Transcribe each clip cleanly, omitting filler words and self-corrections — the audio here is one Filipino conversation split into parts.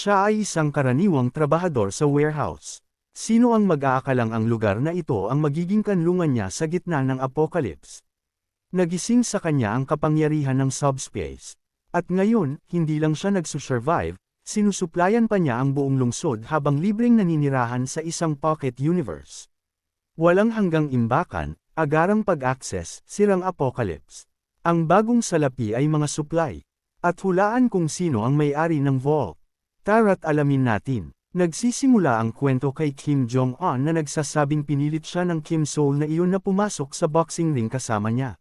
Siya ay isang karaniwang trabahador sa warehouse. Sino ang mag-aakalang ang lugar na ito ang magiging kanlungan niya sa gitna ng apocalypse? Nagising sa kanya ang kapangyarihan ng subspace. At ngayon, hindi lang siya nagsusurvive, sinusuplayan pa niya ang buong lungsod habang libreng naninirahan sa isang pocket universe. Walang hanggang imbakan, agarang pag-access, sirang apocalypse. Ang bagong salapi ay mga supply. At hulaan kung sino ang may-ari ng vault. Tara't alamin natin. Nagsisimula ang kwento kay Kim Jong-un na nagsasabing pinilit siya ng Kim Seol na iyon na pumasok sa boxing ring kasama niya.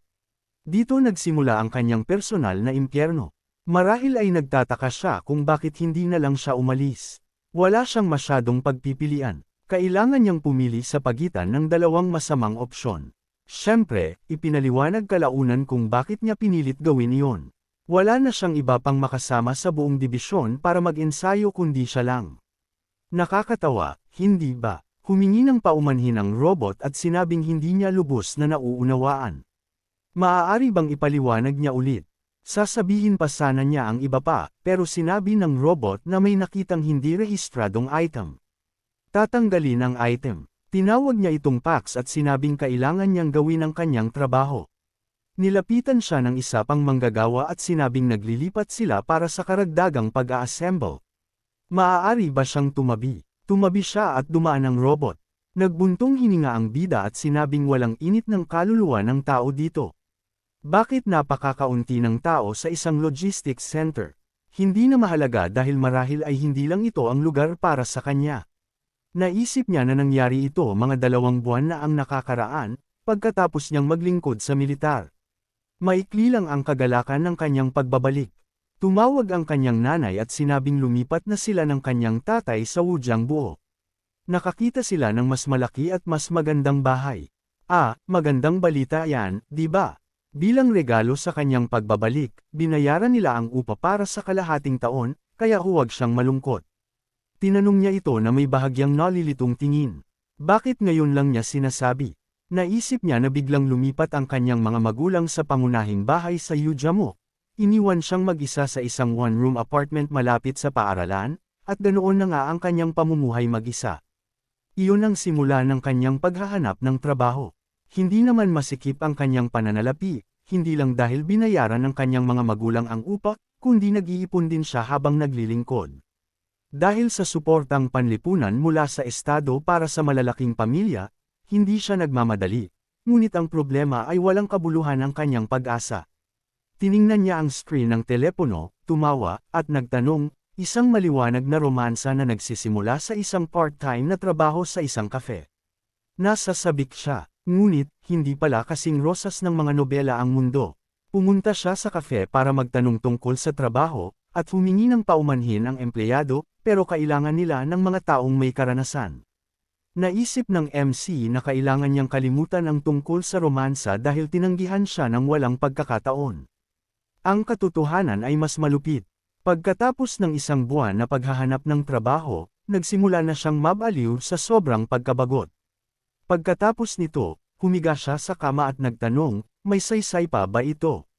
Dito nagsimula ang kanyang personal na impyerno. Marahil ay nagtataka siya kung bakit hindi na lang siya umalis. Wala siyang masyadong pagpipilian. Kailangan niyang pumili sa pagitan ng dalawang masamang opsyon. Siyempre, ipinaliwanag kalaunan kung bakit niya pinilit gawin iyon. Wala na siyang iba pang makasama sa buong dibisyon para mag-ensayo kundi siya lang. Nakakatawa, hindi ba? Humingi ng paumanhin ang robot at sinabing hindi niya lubos na nauunawaan. Maaari bang ipaliwanag niya ulit? Sasabihin pa sana niya ang iba pa, pero sinabi ng robot na may nakitang hindi rehistradong item. Tatanggalin ang item. Tinawag niya itong Pax at sinabing kailangan niyang gawin ang kanyang trabaho. Nilapitan siya ng isa pang manggagawa at sinabing naglilipat sila para sa karagdagang pag-a-assemble. Maaari ba siyang tumabi? Tumabi siya at dumaan ang robot. Nagbuntong hininga ang bida at sinabing walang init ng kaluluwa ng tao dito. Bakit napakakaunti ng tao sa isang logistics center? Hindi na mahalaga dahil marahil ay hindi lang ito ang lugar para sa kanya. Naisip niya na nangyari ito mga 2 buwan na ang nakakaraan, pagkatapos niyang maglingkod sa militar. Maikli lang ang kagalakan ng kanyang pagbabalik. Tumawag ang kanyang nanay at sinabing lumipat na sila ng kanyang tatay sa Wujiangbuo. Nakakita sila ng mas malaki at mas magandang bahay. Magandang balita yan, di ba? Bilang regalo sa kanyang pagbabalik, binayaran nila ang upa para sa kalahating taon, kaya huwag siyang malungkot. Tinanong niya ito na may bahagyang nalilitong tingin. Bakit ngayon lang niya sinasabi? Naisip niya na biglang lumipat ang kanyang mga magulang sa pangunahing bahay sa Yujamo. Iniwan siyang mag-isa sa isang one-room apartment malapit sa paaralan, at ganoon na nga ang kanyang pamumuhay mag-isa. Iyon ang simula ng kanyang paghahanap ng trabaho. Hindi naman masikip ang kanyang pananalapi, hindi lang dahil binayaran ng kanyang mga magulang ang upa, kundi nag-iipon din siya habang naglilingkod. Dahil sa suportang panlipunan mula sa estado para sa malalaking pamilya, hindi siya nagmamadali. Ngunit ang problema ay walang kabuluhan ang kanyang pag-asa. Tiningnan niya ang screen ng telepono, tumawa, at nagtanong, isang maliwanag na romansa na nagsisimula sa isang part-time na trabaho sa isang kafe. Nasasabik siya, ngunit, hindi pala kasing rosas ng mga nobela ang mundo. Pumunta siya sa kafe para magtanong tungkol sa trabaho, at humingi ng paumanhin ang empleyado, pero kailangan nila ng mga taong may karanasan. Naisip ng MC na kailangan niyang kalimutan ang tungkol sa romansa dahil tinanggihan siya ng walang pagkakataon. Ang katotohanan ay mas malupit. Pagkatapos ng 1 buwan na paghahanap ng trabaho, nagsimula na siyang mabaliw sa sobrang pagkabagot. Pagkatapos nito, humiga siya sa kama at nagtanong, may saysay pa ba ito?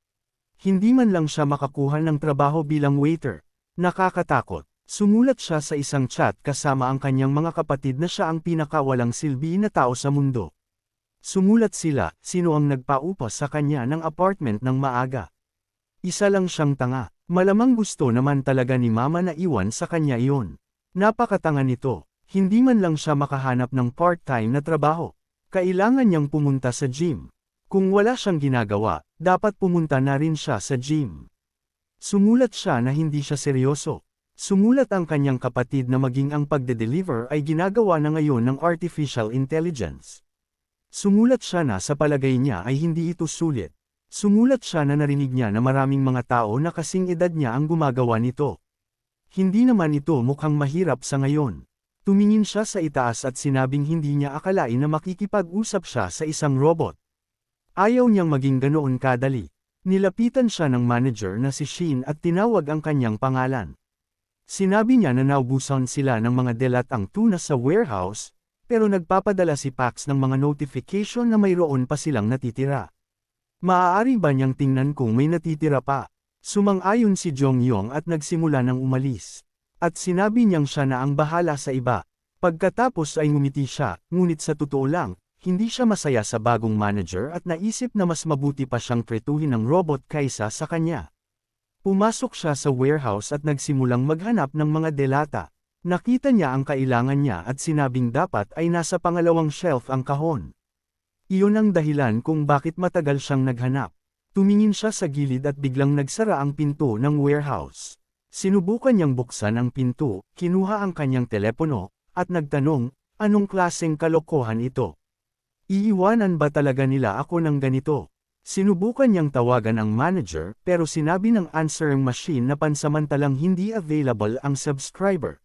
Hindi man lang siya makakuha ng trabaho bilang waiter. Nakakatakot. Sumulat siya sa isang chat kasama ang kanyang mga kapatid na siya ang pinakawalang silbi na tao sa mundo. Sumulat sila, sino ang nagpaupa sa kanya ng apartment ng maaga. Isa lang siyang tanga. Malamang gusto naman talaga ni mama na iwan sa kanya iyon. Napakatanga nito. Hindi man lang siya makahanap ng part-time na trabaho. Kailangan niyang pumunta sa gym. Kung wala siyang ginagawa, dapat pumunta na rin siya sa gym. Sumulat siya na hindi siya seryoso. Sumulat ang kanyang kapatid na maging ang pagde-deliver ay ginagawa na ngayon ng artificial intelligence. Sumulat siya na sa palagay niya ay hindi ito sulit. Sumulat siya na narinig niya na maraming mga tao na kasing edad niya ang gumagawa nito. Hindi naman ito mukhang mahirap sa ngayon. Tumingin siya sa itaas at sinabing hindi niya akalain na makikipag-usap siya sa isang robot. Ayaw niyang maging ganoon kadali. Nilapitan siya ng manager na si Shin at tinawag ang kanyang pangalan. Sinabi niya na naubusan sila ng mga delatang tuna sa warehouse, pero nagpapadala si Pax ng mga notification na mayroon pa silang natitira. Maaari ba niyang tingnan kung may natitira pa? Sumang-ayon si Jong Yong at nagsimula ng umalis. At sinabi niyang siya na ang bahala sa iba. Pagkatapos ay ngumiti siya, ngunit sa totoo lang, hindi siya masaya sa bagong manager at naisip na mas mabuti pa siyang tretuhin ng robot kaysa sa kanya. Pumasok siya sa warehouse at nagsimulang maghanap ng mga delata. Nakita niya ang kailangan niya at sinabing dapat ay nasa pangalawang shelf ang kahon. Iyon ang dahilan kung bakit matagal siyang naghanap. Tumingin siya sa gilid at biglang nagsara ang pinto ng warehouse. Sinubukan niyang buksan ang pinto, kinuha ang kanyang telepono, at nagtanong, anong klaseng kalokohan ito? Iiwanan ba talaga nila ako ng ganito? Sinubukan niyang tawagan ang manager pero sinabi ng answering machine na pansamantalang hindi available ang subscriber.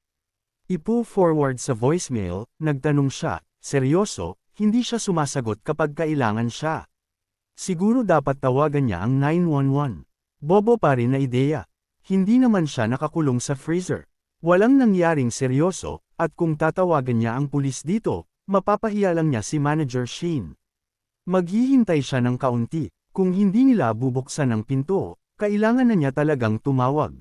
Ipo-forward sa voicemail, nagtanong siya, seryoso, hindi siya sumasagot kapag kailangan siya. Siguro dapat tawagan niya ang 911. Bobo pa rin na ideya. Hindi naman siya nakakulong sa freezer. Walang nangyaring seryoso, at kung tatawagan niya ang pulis dito, mapapahiya lang niya si Manager Sheen. Maghihintay siya ng kaunti. Kung hindi nila bubuksan ang pinto, kailangan na niya talagang tumawag.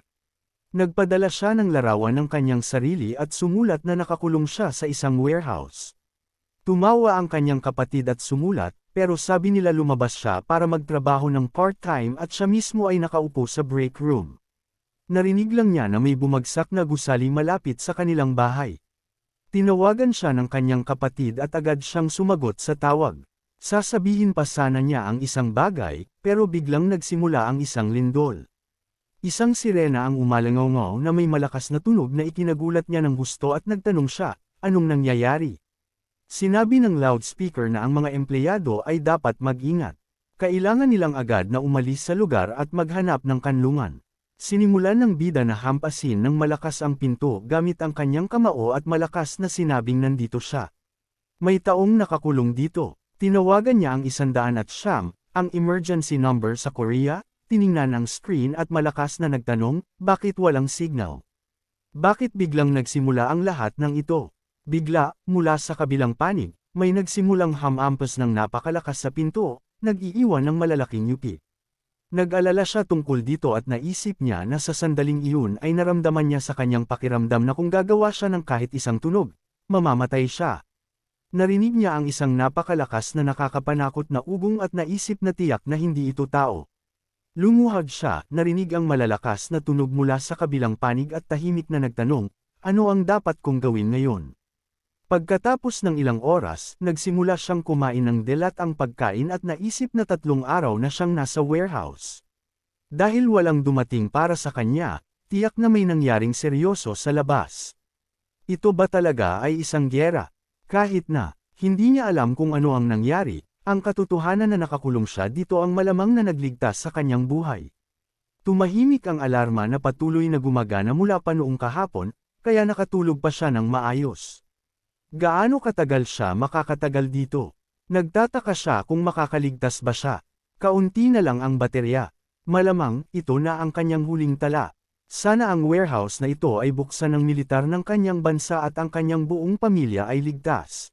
Nagpadala siya ng larawan ng kanyang sarili at sumulat na nakakulong siya sa isang warehouse. Tumawa ang kanyang kapatid at sumulat, pero sabi nila lumabas siya para magtrabaho ng part-time at siya mismo ay nakaupo sa break room. Narinig lang niya na may bumagsak na gusali malapit sa kanilang bahay. Tinawagan siya ng kanyang kapatid at agad siyang sumagot sa tawag. Sasabihin pa sana niya ang isang bagay, pero biglang nagsimula ang isang lindol. Isang sirena ang umalangaw-ngaw na may malakas na tunog na ikinagulat niya ng gusto at nagtanong siya, anong nangyayari? Sinabi ng loudspeaker na ang mga empleyado ay dapat mag-ingat. Kailangan nilang agad na umalis sa lugar at maghanap ng kanlungan. Sinimulan ng bida na hampasin ng malakas ang pinto gamit ang kanyang kamao at malakas na sinabing nandito siya. May taong nakakulong dito. Tinawagan niya ang 109, ang emergency number sa Korea. Tiningnan ang screen at malakas na nagtanong, bakit walang signal? Bakit biglang nagsimula ang lahat ng ito? Bigla, mula sa kabilang panig, may nagsimulang hamampas ng napakalakas sa pinto, nag-iiwan ng malalaking yupi. Nag-alala siya tungkol dito at naisip niya na sa sandaling iyon ay naramdaman niya sa kanyang pakiramdam na kung gagawa siya ng kahit isang tunog, mamamatay siya. Narinig niya ang isang napakalakas na nakakapanakot na ugong at naisip na tiyak na hindi ito tao. Lumuhad siya, narinig ang malalakas na tunog mula sa kabilang panig at tahimik na nagtanong, ano ang dapat kong gawin ngayon? Pagkatapos ng ilang oras, nagsimula siyang kumain ng delatang pagkain at naisip na 3 araw na siyang nasa warehouse. Dahil walang dumating para sa kanya, tiyak na may nangyaring seryoso sa labas. Ito ba talaga ay isang gyera? Kahit na, hindi niya alam kung ano ang nangyari, ang katotohanan na nakakulong siya dito ang malamang na nagligtas sa kanyang buhay. Tumahimik ang alarma na patuloy na gumagana mula pa noong kahapon, kaya nakatulog pa siya ng maayos. Gaano katagal siya makakatagal dito? Nagtataka siya kung makakaligtas ba siya. Kaunti na lang ang baterya. Malamang, ito na ang kanyang huling tala. Sana ang warehouse na ito ay buksan ng militar ng kanyang bansa at ang kanyang buong pamilya ay ligtas.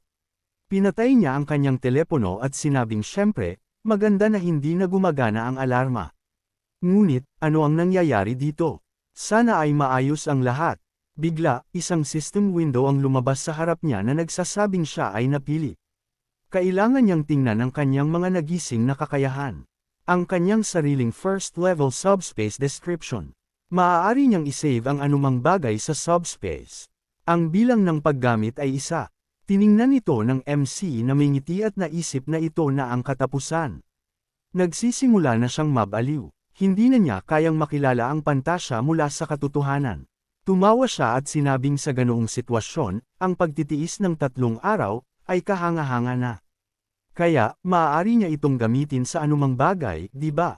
Pinatay niya ang kanyang telepono at sinabing syempre, maganda na hindi na gumagana ang alarma. Ngunit, ano ang nangyayari dito? Sana ay maayos ang lahat. Bigla, isang system window ang lumabas sa harap niya na nagsasabing siya ay napili. Kailangan niyang tingnan ang kanyang mga nagising na kakayahan. Ang kanyang sariling first-level subspace description. Maaari niyang isave ang anumang bagay sa subspace. Ang bilang ng paggamit ay 1. Tiningnan ito ng MC na may ngiti at naisip na ito na ang katapusan. Nagsisimula na siyang mabaliw. Hindi na niya kayang makilala ang pantasya mula sa katotohanan. Tumawa siya at sinabing sa ganoong sitwasyon, ang pagtitiis ng 3 araw, ay kahanga-hanga na. Kaya, maaari niya itong gamitin sa anumang bagay, di ba?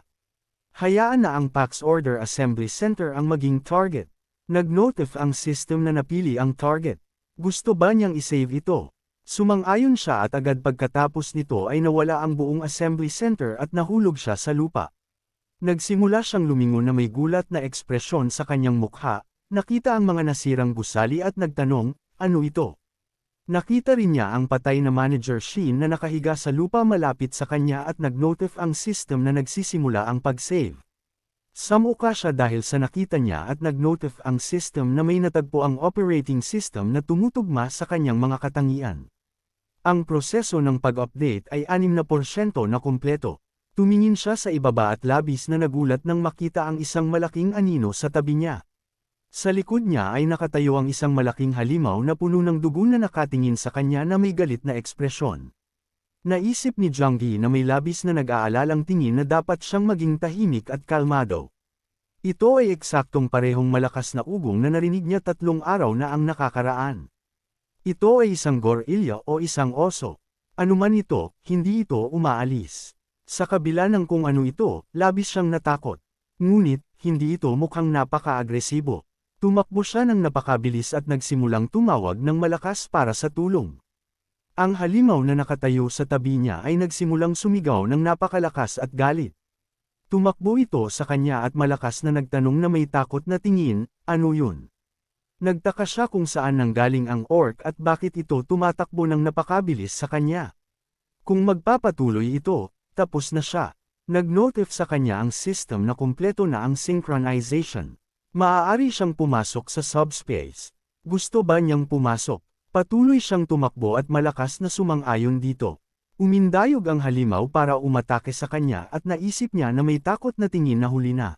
Hayaan na ang PAX Order Assembly Center ang maging target. Nag-notif ang system na napili ang target. Gusto ba niyang isave ito? Sumang-ayon siya at agad pagkatapos nito ay nawala ang buong assembly center at nahulog siya sa lupa. Nagsimula siyang lumingon na may gulat na ekspresyon sa kanyang mukha, nakita ang mga nasirang gusali at nagtanong, ano ito? Nakita rin niya ang patay na Manager Sheen na nakahiga sa lupa malapit sa kanya at nag-notif ang system na nagsisimula ang pag-save. Sumuka siya dahil sa nakita niya at nag-notif ang system na may natagpo ang operating system na tumutugma sa kanyang mga katangian. Ang proseso ng pag-update ay 6% na kumpleto. Tumingin siya sa ibaba at labis na nagulat nang makita ang isang malaking anino sa tabi niya. Sa likod niya ay nakatayo ang isang malaking halimaw na puno ng dugo na nakatingin sa kanya na may galit na ekspresyon. Naisip ni Jiang Yi na may labis na nag-aalalang tingin na dapat siyang maging tahimik at kalmado. Ito ay eksaktong parehong malakas na ugong na narinig niya 3 araw na ang nakakaraan. Ito ay isang gorilla o isang oso. Anuman ito, hindi ito umaalis. Sa kabila ng kung ano ito, labis siyang natakot. Ngunit, hindi ito mukhang napaka-agresibo. Tumakbo siya ng napakabilis at nagsimulang tumawag ng malakas para sa tulong. Ang halimaw na nakatayo sa tabi niya ay nagsimulang sumigaw ng napakalakas at galit. Tumakbo ito sa kanya at malakas na nagtanong na may takot na tingin, ano yun? Nagtaka siya kung saan nanggaling ang orc at bakit ito tumatakbo ng napakabilis sa kanya. Kung magpapatuloy ito, tapos na siya. Nag-notif sa kanya ang system na kumpleto na ang synchronization. Maaari siyang pumasok sa subspace. Gusto ba niyang pumasok? Patuloy siyang tumakbo at malakas na sumang-ayon dito. Umindayog ang halimaw para umatake sa kanya at naisip niya na may takot na tingin na huli na.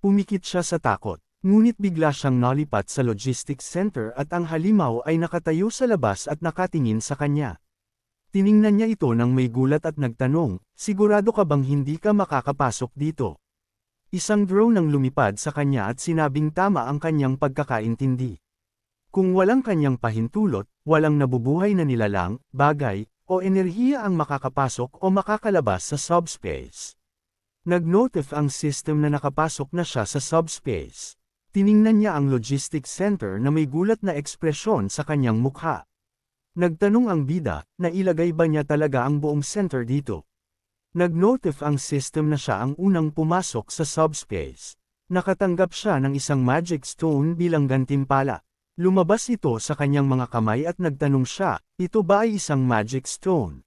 Pumikit siya sa takot, ngunit bigla siyang nalipat sa logistics center at ang halimaw ay nakatayo sa labas at nakatingin sa kanya. Tiningnan niya ito nang may gulat at nagtanong, sigurado ka bang hindi ka makakapasok dito? Isang drone ang lumipad sa kanya at sinabing tama ang kanyang pagkakaintindi. Kung walang kanyang pahintulot, walang nabubuhay na nilalang, bagay, o enerhiya ang makakapasok o makakalabas sa subspace. Nag-notif ang system na nakapasok na siya sa subspace. Tiningnan niya ang logistics center na may gulat na ekspresyon sa kanyang mukha. Nagtanong ang bida, na ilagay ba niya talaga ang buong center dito? Nag-notif ang system na siya ang unang pumasok sa subspace. Nakatanggap siya ng isang magic stone bilang gantimpala. Lumabas ito sa kanyang mga kamay at nagtanong siya, ito ba ay isang magic stone?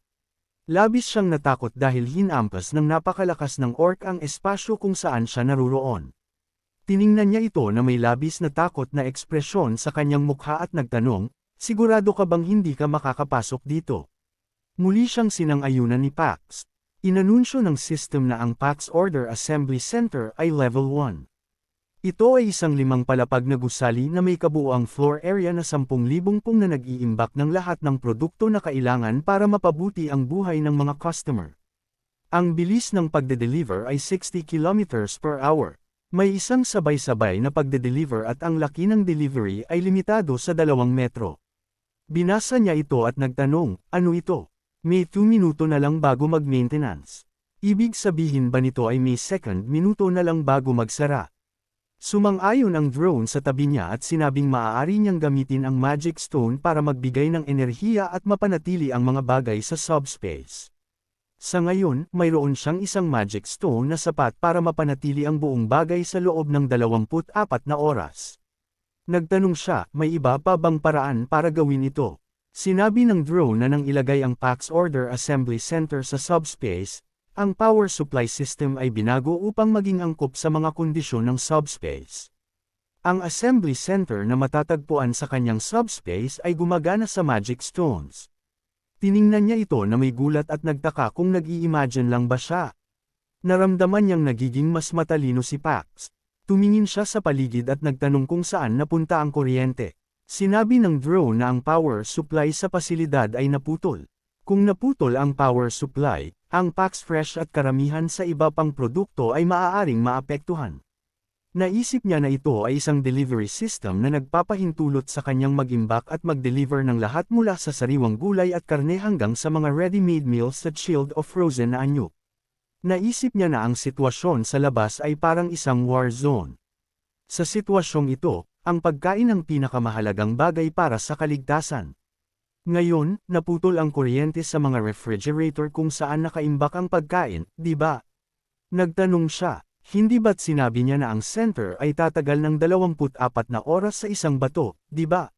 Labis siyang natakot dahil hinampas ng napakalakas ng orc ang espasyo kung saan siya naruroon. Tiningnan niya ito na may labis na takot na ekspresyon sa kanyang mukha at nagtanong, sigurado ka bang hindi ka makakapasok dito? Muli siyang sinang-ayunan ni Pax. Inanunsyo ng system na ang Pax Order Assembly Center ay Level 1. Ito ay isang 5 palapag na gusali na may kabuuang floor area na 10,000 pung na nag-iimbak ng lahat ng produkto na kailangan para mapabuti ang buhay ng mga customer. Ang bilis ng pagde-deliver ay 60 km/h. May isang sabay-sabay na pagde-deliver at ang laki ng delivery ay limitado sa 2 metro. Binasa niya ito at nagtanong, ano ito? May 2 minuto na lang bago mag-maintenance. Ibig sabihin ba nito ay may 2 minuto na lang bago magsara? Sumang-ayon ang drone sa tabi niya at sinabing maaari niyang gamitin ang magic stone para magbigay ng enerhiya at mapanatili ang mga bagay sa subspace. Sa ngayon, mayroon siyang isang magic stone na sapat para mapanatili ang buong bagay sa loob ng 24 na oras. Nagtanong siya, may iba pa bang paraan para gawin ito? Sinabi ng drone na nang ilagay ang Pax Order Assembly Center sa subspace, ang power supply system ay binago upang maging angkop sa mga kondisyon ng subspace. Ang assembly center na matatagpuan sa kanyang subspace ay gumagana sa magic stones. Tiningnan niya ito na may gulat at nagtaka kung nag-i-imagine lang ba siya. Naramdaman niyang nagiging mas matalino si Pax. Tumingin siya sa paligid at nagtanong kung saan napunta ang kuryente. Sinabi ng drone na ang power supply sa pasilidad ay naputol. Kung naputol ang power supply, ang Pax Fresh at karamihan sa iba pang produkto ay maaaring maapektuhan. Naisip niya na ito ay isang delivery system na nagpapahintulot sa kanyang mag-imbak at mag-deliver ng lahat mula sa sariwang gulay at karne hanggang sa mga ready-made meals sa chilled o frozen na anyo. Naisip niya na ang sitwasyon sa labas ay parang isang war zone. Sa sitwasyong ito, ang pagkain ang pinakamahalagang bagay para sa kaligtasan. Ngayon, naputol ang kuryente sa mga refrigerator kung saan nakaimbak ang pagkain, di ba? Nagtanong siya, hindi ba't sinabi niya na ang center ay tatagal ng 24 na oras sa isang bato, di ba?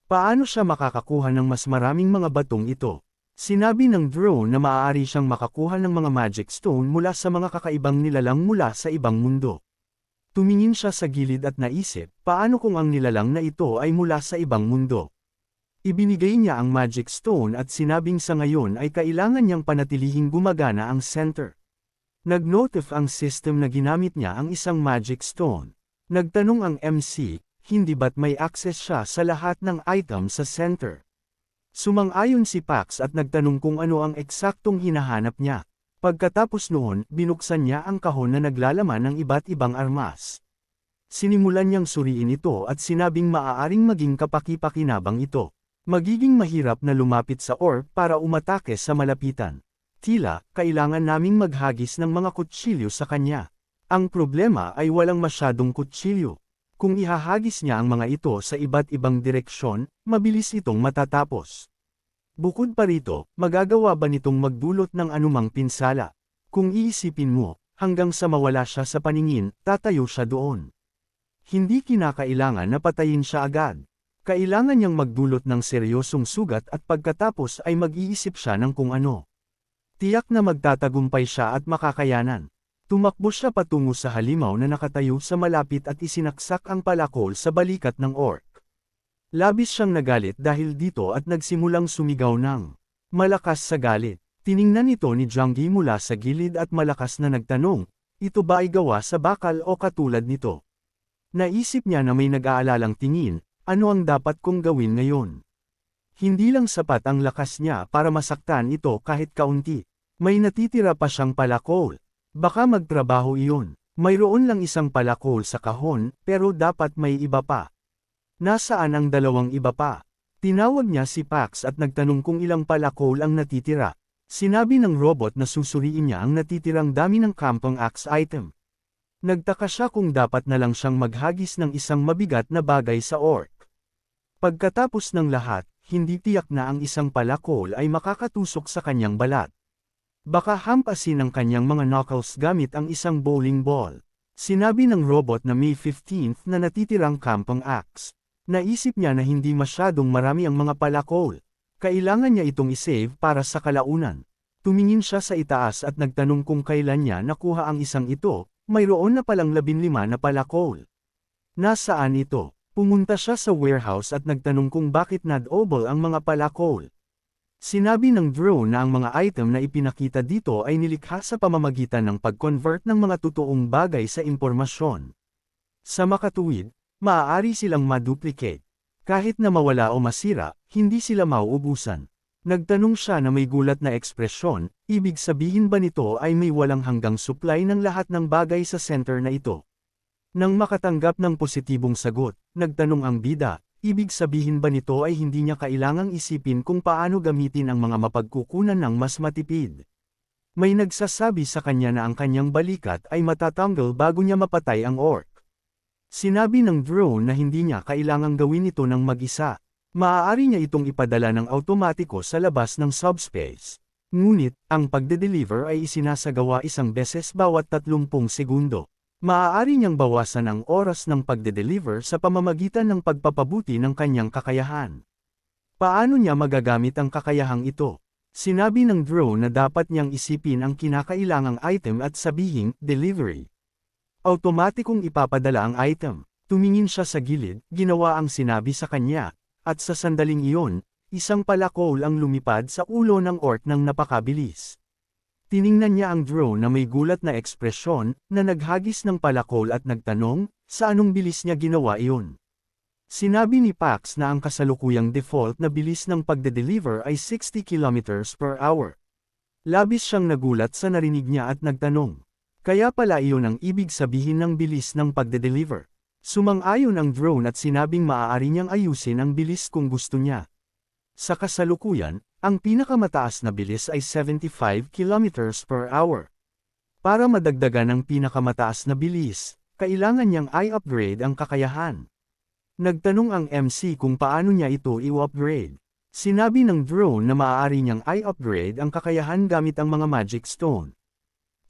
Paano siya makakakuha ng mas maraming mga batong ito? Sinabi ng drone na maaari siyang makakuha ng mga magic stone mula sa mga kakaibang nilalang mula sa ibang mundo. Tumingin siya sa gilid at naisip, paano kung ang nilalang na ito ay mula sa ibang mundo? Ibinigay niya ang magic stone at sinabing sa ngayon ay kailangan niyang panatilihing gumagana ang center. Nag-notif ang system na ginamit niya ang isang magic stone. Nagtanong ang MC, hindi ba't may access siya sa lahat ng item sa center? Sumang-ayon si Pax at nagtanong kung ano ang eksaktong hinahanap niya. Pagkatapos noon, binuksan niya ang kahon na naglalaman ng iba't ibang armas. Sinimulan niyang suriin ito at sinabing maaaring maging kapaki-pakinabang ito. Magiging mahirap na lumapit sa orc para umatake sa malapitan. Tila, kailangan naming maghagis ng mga kutsilyo sa kanya. Ang problema ay walang masyadong kutsilyo. Kung ihahagis niya ang mga ito sa iba't ibang direksyon, mabilis itong matatapos. Bukod pa rito, magagawa ba nitong magdulot ng anumang pinsala? Kung iisipin mo, hanggang sa mawala siya sa paningin, tatayo siya doon. Hindi kinakailangan na patayin siya agad. Kailangan niyang magdulot ng seryosong sugat at pagkatapos ay mag-iisip siya ng kung ano. Tiyak na magtatagumpay siya at makakayanan. Tumakbo siya patungo sa halimaw na nakatayo sa malapit at isinaksak ang palakol sa balikat ng orc. Labis siyang nagalit dahil dito at nagsimulang sumigaw ng malakas sa galit. Tiningnan ito ni Jianggi mula sa gilid at malakas na nagtanong, ito ba ay gawa sa bakal o katulad nito? Naisip niya na may nag-aalalang tingin, ano ang dapat kong gawin ngayon? Hindi lang sapat ang lakas niya para masaktan ito kahit kaunti. May natitira pa siyang palakol. Baka magtrabaho iyon. Mayroon lang isang palakol sa kahon, pero dapat may iba pa. Nasaan ang dalawang iba pa? Tinawag niya si Pax at nagtanong kung ilang palakol ang natitira. Sinabi ng robot na susuriin niya ang natitirang dami ng kampong axe item. Nagtaka siya kung dapat na lang siyang maghagis ng isang mabigat na bagay sa orc. Pagkatapos ng lahat, hindi tiyak na ang isang palakol ay makakatusok sa kanyang balat. Baka hampasin ang kanyang mga knuckles gamit ang isang bowling ball. Sinabi ng robot na May 15th na natitirang kampong axe. Naisip niya na hindi masyadong marami ang mga palakol. Kailangan niya itong isave para sa kalaunan. Tumingin siya sa itaas at nagtanong kung kailan niya nakuha ang isang ito, mayroon na palang 15 na palakol. Nasaan ito? Pumunta siya sa warehouse at nagtanong kung bakit nad-obol ang mga palakol. Sinabi ng drone na ang mga item na ipinakita dito ay nilikha sa pamamagitan ng pag-convert ng mga totoong bagay sa impormasyon. Sa makatuwid, maaari silang ma-duplicate. Kahit na mawala o masira, hindi sila mauubusan. Nagtanong siya na may gulat na ekspresyon, ibig sabihin ba nito ay may walang hanggang supply ng lahat ng bagay sa center na ito? Nang makatanggap ng positibong sagot, nagtanong ang bida, ibig sabihin ba nito ay hindi niya kailangang isipin kung paano gamitin ang mga mapagkukunan ng mas matipid? May nagsasabi sa kanya na ang kanyang balikat ay matatanggal bago niya mapatay ang orc. Sinabi ng drone na hindi niya kailangang gawin ito ng mag-isa. Maaari niya itong ipadala ng automatiko sa labas ng subspace. Ngunit, ang pagde-deliver ay isinasagawa isang beses bawat 30 segundo. Maaari niyang bawasan ang oras ng pagde-deliver sa pamamagitan ng pagpapabuti ng kanyang kakayahan. Paano niya magagamit ang kakayahang ito? Sinabi ng drone na dapat niyang isipin ang kinakailangang item at sabihing, delivery. Automatikong ipapadala ang item. Tumingin siya sa gilid, ginawa ang sinabi sa kanya, at sa sandaling iyon, isang palakol ang lumipad sa ulo ng orc ng napakabilis. Tiningnan niya ang drone na may gulat na ekspresyon, na naghagis ng palakol at nagtanong, sa anong bilis niya ginawa iyon. Sinabi ni Pax na ang kasalukuyang default na bilis ng pagde-deliver ay 60 km/h. Labis siyang nagulat sa narinig niya at nagtanong. Kaya pala iyon ang ibig sabihin ng bilis ng pagde-deliver. Sumang-ayon ang drone at sinabing maaari niyang ayusin ang bilis kung gusto niya. Sa kasalukuyan, ang pinakamataas na bilis ay 75 km/h. Para madagdagan ang pinakamataas na bilis, kailangan niyang i-upgrade ang kakayahan. Nagtanong ang MC kung paano niya ito i-upgrade. Sinabi ng drone na maaari niyang i-upgrade ang kakayahan gamit ang mga magic stone.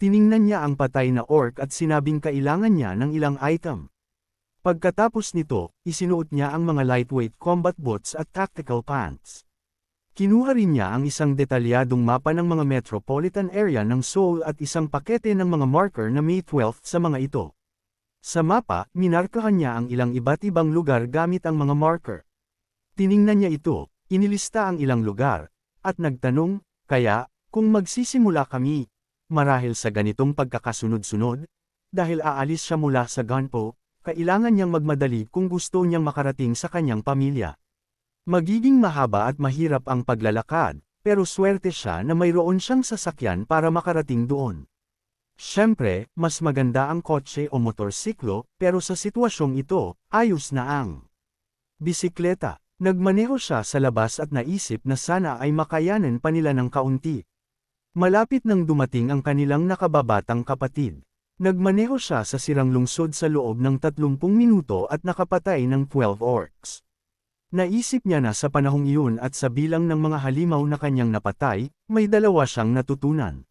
Tiningnan niya ang patay na orc at sinabing kailangan niya ng ilang item. Pagkatapos nito, isinuot niya ang mga lightweight combat boots at tactical pants. Kinuha rin niya ang isang detalyadong mapa ng mga metropolitan area ng Seoul at isang pakete ng mga marker na May 12 sa mga ito. Sa mapa, minarkahan niya ang ilang iba't ibang lugar gamit ang mga marker. Tiningnan niya ito, inilista ang ilang lugar, at nagtanong, kaya, kung magsisimula kami, marahil sa ganitong pagkakasunod-sunod, dahil aalis siya mula sa Ganpo, kailangan niyang magmadali kung gusto niyang makarating sa kanyang pamilya. Magiging mahaba at mahirap ang paglalakad, pero swerte siya na mayroon siyang sasakyan para makarating doon. Siyempre, mas maganda ang kotse o motorsiklo, pero sa sitwasyong ito, ayos na ang bisikleta. Nagmaneho siya sa labas at naisip na sana ay makayanan pa nila ng kaunti. Malapit nang dumating ang kanilang nakababatang kapatid. Nagmaneho siya sa sirang lungsod sa loob ng 30 minuto at nakapatay ng 12 orcs. Naisip niya na sa panahong iyon at sa bilang ng mga halimaw na kanyang napatay, may dalawa siyang natutunan.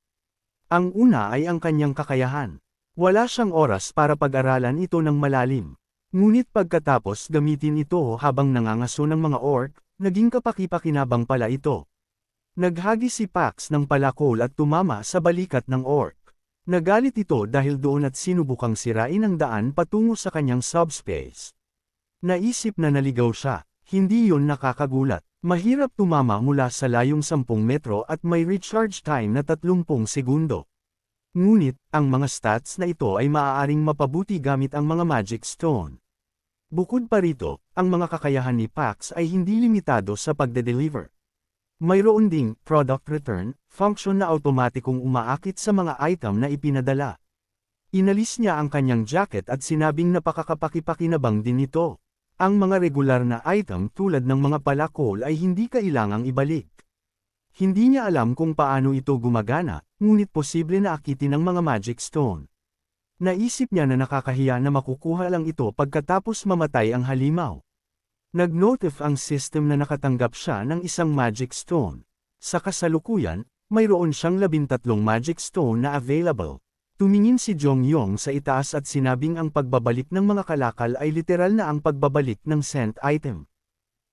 Ang una ay ang kanyang kakayahan. Wala siyang oras para pag-aralan ito ng malalim. Ngunit pagkatapos gamitin ito habang nangangaso ng mga orc, naging kapaki-pakinabang pala ito. Naghagis si Pax ng palakol at tumama sa balikat ng orc. Nagalit ito dahil doon at sinubukang sirain ang daan patungo sa kanyang subspace. Naisip na naligaw siya, hindi yun nakakagulat. Mahirap tumama mula sa layong 10 metro at may recharge time na 30 segundo. Ngunit, ang mga stats na ito ay maaaring mapabuti gamit ang mga magic stone. Bukod pa rito, ang mga kakayahan ni Pax ay hindi limitado sa pagde-deliver. Mayroon ding product return function na automatikong umaakit sa mga item na ipinadala. Inalis niya ang kanyang jacket at sinabing napakakapaki-pakinabang din ito. Ang mga regular na item tulad ng mga palakol ay hindi kailangang ibalik. Hindi niya alam kung paano ito gumagana, ngunit posible na akitin ng mga magic stone. Naisip niya na nakakahiya na makukuha lang ito pagkatapos mamatay ang halimaw. Nag-notif ang system na nakatanggap siya ng isang magic stone. Sa kasalukuyan, mayroon siyang 13 magic stone na available. Tumingin si Jongyong sa itaas at sinabing ang pagbabalik ng mga kalakal ay literal na ang pagbabalik ng sent item.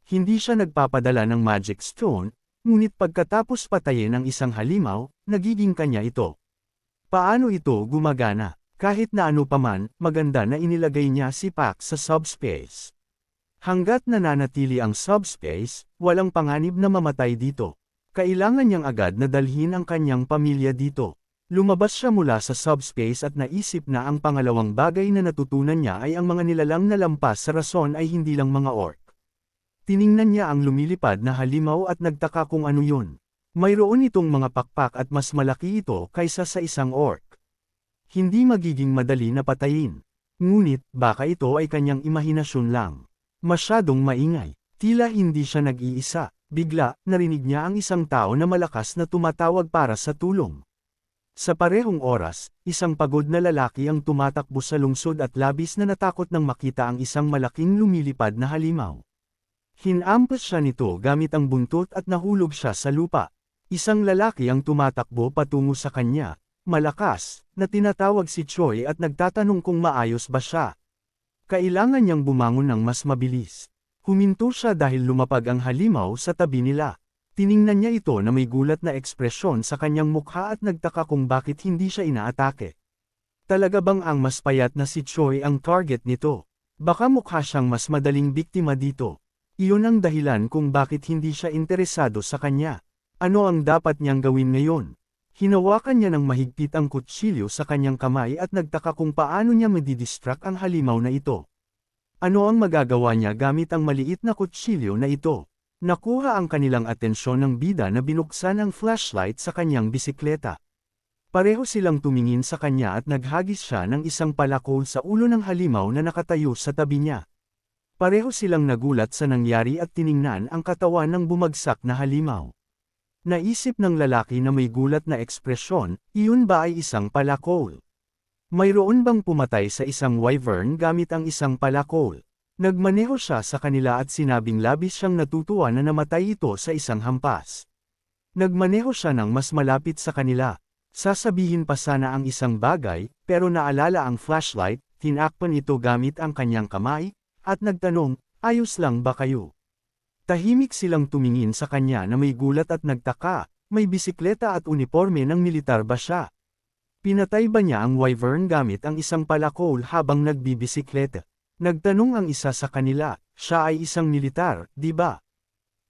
Hindi siya nagpapadala ng magic stone, ngunit pagkatapos patayin ang isang halimaw, nagiging kanya ito. Paano ito gumagana? Kahit na ano paman, maganda na inilagay niya si Pax sa subspace. Hanggat nananatili ang subspace, walang panganib na mamatay dito. Kailangan niyang agad na dalhin ang kanyang pamilya dito. Lumabas siya mula sa subspace at naisip na ang pangalawang bagay na natutunan niya ay ang mga nilalang na lampas sa rason ay hindi lang mga orc. Tiningnan niya ang lumilipad na halimaw at nagtaka kung ano yun. Mayroon itong mga pakpak at mas malaki ito kaysa sa isang orc. Hindi magiging madali na patayin. Ngunit, baka ito ay kanyang imahinasyon lang. Masyadong maingay. Tila hindi siya nag-iisa. Bigla, narinig niya ang isang tao na malakas na tumatawag para sa tulong. Sa parehong oras, isang pagod na lalaki ang tumatakbo sa lungsod at labis na natakot nang makita ang isang malaking lumilipad na halimaw. Hinampas siya nito gamit ang buntot at nahulog siya sa lupa. Isang lalaki ang tumatakbo patungo sa kanya, malakas, na tinatawag si Choi at nagtatanong kung maayos ba siya. Kailangan niyang bumangon ng mas mabilis. Huminto siya dahil lumapag ang halimaw sa tabi nila. Tiningnan niya ito na may gulat na ekspresyon sa kanyang mukha at nagtaka kung bakit hindi siya inaatake. Talaga bang ang mas payat na si Choi ang target nito? Baka mukha siyang mas madaling biktima dito. Iyon ang dahilan kung bakit hindi siya interesado sa kanya. Ano ang dapat niyang gawin ngayon? Hinawakan niya ng mahigpit ang kutsilyo sa kanyang kamay at nagtaka kung paano niya madidistract ang halimaw na ito. Ano ang magagawa niya gamit ang maliit na kutsilyo na ito? Nakuha ang kanilang atensyon ng bida na binuksan ang flashlight sa kanyang bisikleta. Pareho silang tumingin sa kanya at naghagis siya ng isang palakol sa ulo ng halimaw na nakatayo sa tabi niya. Pareho silang nagulat sa nangyari at tiningnan ang katawan ng bumagsak na halimaw. Naisip ng lalaki na may gulat na ekspresyon, iyon ba ay isang palakol? Mayroon bang pumatay sa isang wyvern gamit ang isang palakol? Nagmaneho siya sa kanila at sinabing labis siyang natutuwa na namatay ito sa isang hampas. Nagmaneho siya ng mas malapit sa kanila. Sasabihin pa sana ang isang bagay, pero naalala ang flashlight, tinakpan ito gamit ang kanyang kamay, at nagtanong, ayos lang ba kayo? Tahimik silang tumingin sa kanya na may gulat at nagtaka, may bisikleta at uniforme ng militar ba siya? Pinatay ba niya ang wyvern gamit ang isang palakol habang nagbibisikleta? Nagtanong ang isa sa kanila, siya ay isang militar, di ba?